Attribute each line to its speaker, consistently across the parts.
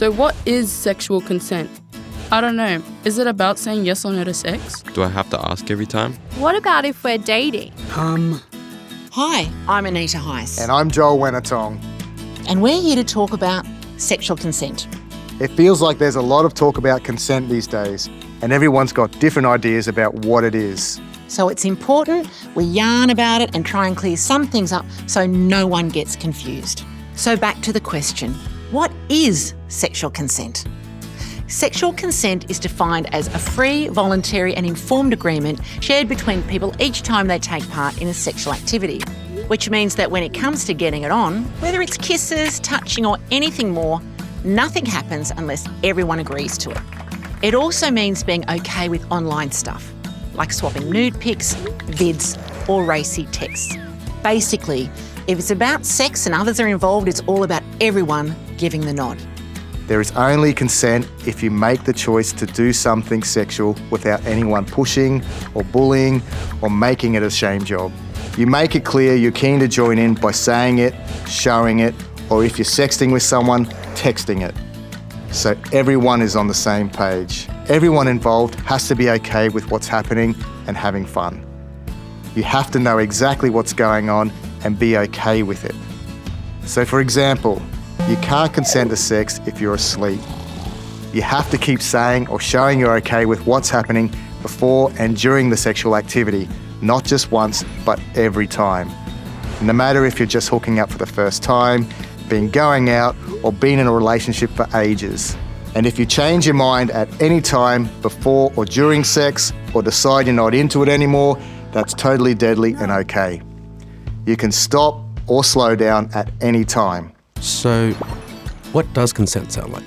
Speaker 1: So what is sexual consent? I don't know. Is it about saying yes or no to sex?
Speaker 2: Do I have to ask every time?
Speaker 3: What about if we're dating?
Speaker 4: Hi, I'm Anita Heiss.
Speaker 5: And I'm Joel Wenatong.
Speaker 4: And we're here to talk about sexual consent.
Speaker 5: It feels like there's a lot of talk about consent these days, and everyone's got different ideas about what it is.
Speaker 4: So it's important we yarn about it and try and clear some things up so no one gets confused. So back to the question, what is sexual consent? Sexual consent is defined as a free, voluntary and informed agreement shared between people each time they take part in a sexual activity, which means that when it comes to getting it on, whether it's kisses, touching or anything more, nothing happens unless everyone agrees to it. It also means being okay with online stuff, like swapping nude pics, vids or racy texts. Basically, if it's about sex and others are involved, it's all about everyone giving the nod.
Speaker 5: There is only consent if you make the choice to do something sexual without anyone pushing or bullying or making it a shame job. You make it clear you're keen to join in by saying it, showing it, or if you're sexting with someone, texting it. So everyone is on the same page. Everyone involved has to be okay with what's happening and having fun. You have to know exactly what's going on and be okay with it. So for example, you can't consent to sex if you're asleep. You have to keep saying or showing you're okay with what's happening before and during the sexual activity, not just once, but every time. No matter if you're just hooking up for the first time, been going out, or been in a relationship for ages. And if you change your mind at any time before or during sex, or decide you're not into it anymore, that's totally deadly and okay. You can stop or slow down at any time.
Speaker 6: So, what does consent sound like?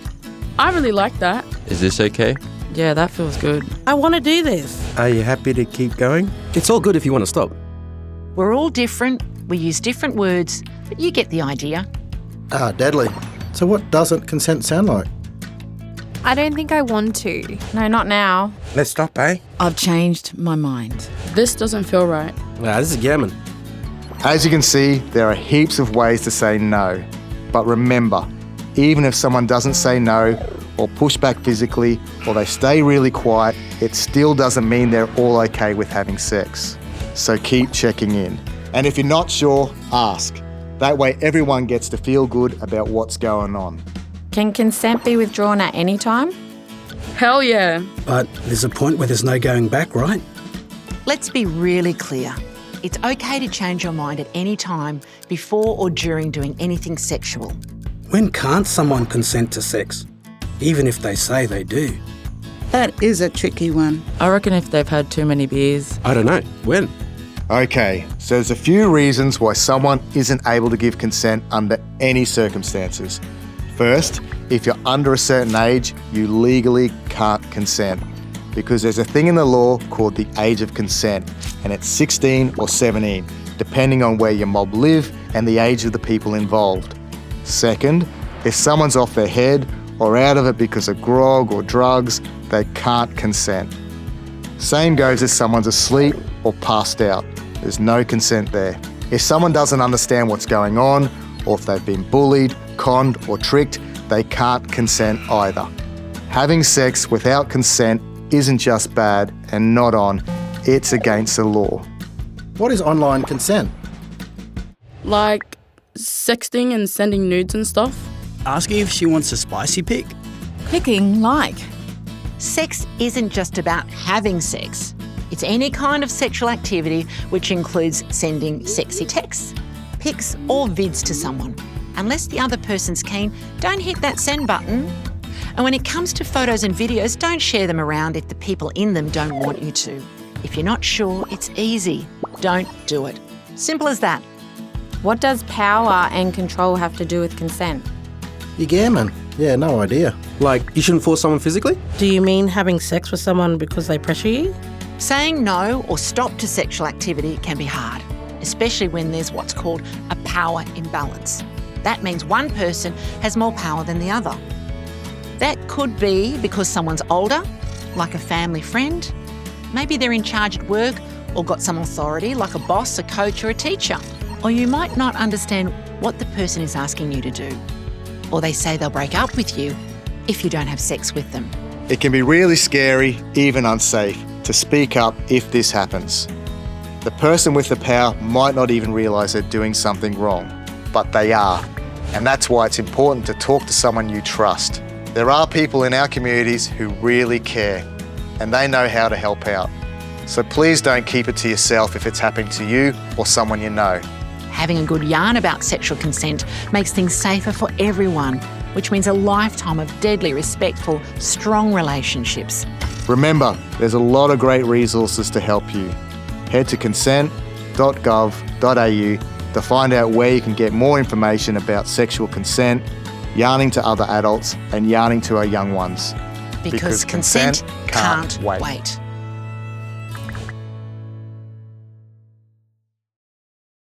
Speaker 1: I really like that.
Speaker 2: Is this okay?
Speaker 7: Yeah, that feels good.
Speaker 8: I want to do this.
Speaker 6: Are you happy to keep going? It's all good if you want to stop.
Speaker 4: We're all different, we use different words, but you get the idea.
Speaker 9: Deadly. So what doesn't consent sound like?
Speaker 3: I don't think I want to.
Speaker 7: No, not now.
Speaker 6: Let's stop, eh?
Speaker 8: I've changed my mind.
Speaker 1: This doesn't feel right.
Speaker 6: This is gammon.
Speaker 5: As you can see, there are heaps of ways to say no. But remember, even if someone doesn't say no or push back physically or they stay really quiet, it still doesn't mean they're all okay with having sex. So keep checking in. And if you're not sure, ask. That way everyone gets to feel good about what's going on.
Speaker 7: Can consent be withdrawn at any time?
Speaker 1: Hell yeah.
Speaker 8: But there's a point where there's no going back, right?
Speaker 4: Let's be really clear. It's okay to change your mind at any time before or during doing anything sexual.
Speaker 8: When can't someone consent to sex? Even if they say they do.
Speaker 10: That is a tricky one.
Speaker 7: I reckon if they've had too many beers.
Speaker 6: I don't know. When?
Speaker 5: Okay, so there's a few reasons why someone isn't able to give consent under any circumstances. First, if you're under a certain age, you legally can't consent because there's a thing in the law called the age of consent, and it's 16 or 17, depending on where your mob live and the age of the people involved. Second, if someone's off their head or out of it because of grog or drugs, they can't consent. Same goes if someone's asleep or passed out. There's no consent there. If someone doesn't understand what's going on, or if they've been bullied, conned or tricked, they can't consent either. Having sex without consent isn't just bad and not on, it's against the law.
Speaker 9: What is online consent?
Speaker 1: Like sexting and sending nudes and stuff.
Speaker 8: Asking if she wants a spicy pic.
Speaker 10: Clicking like.
Speaker 4: Sex isn't just about having sex. It's any kind of sexual activity which includes sending sexy texts, pics or vids to someone. Unless the other person's keen, don't hit that send button. And when it comes to photos and videos, don't share them around if the people in them don't want you to. If you're not sure, it's easy. Don't do it. Simple as that.
Speaker 7: What does power and control have to do with consent?
Speaker 9: You gammon. Yeah, no idea.
Speaker 6: Like, you shouldn't force someone physically?
Speaker 8: Do you mean having sex with someone because they pressure you?
Speaker 4: Saying no or stop to sexual activity can be hard, especially when there's what's called a power imbalance. That means one person has more power than the other. That could be because someone's older, like a family friend. Maybe they're in charge at work or got some authority, like a boss, a coach or a teacher. Or you might not understand what the person is asking you to do. Or they say they'll break up with you if you don't have sex with them.
Speaker 5: It can be really scary, even unsafe, to speak up if this happens. The person with the power might not even realise they're doing something wrong, but they are. And that's why it's important to talk to someone you trust. There are people in our communities who really care, and they know how to help out. So please don't keep it to yourself if it's happening to you or someone you know.
Speaker 4: Having a good yarn about sexual consent makes things safer for everyone, which means a lifetime of deadly, respectful, strong relationships.
Speaker 5: Remember, there's a lot of great resources to help you. Head to consent.gov.au to find out where you can get more information about sexual consent, yarning to other adults, and yarning to our young ones.
Speaker 4: Because consent can't wait.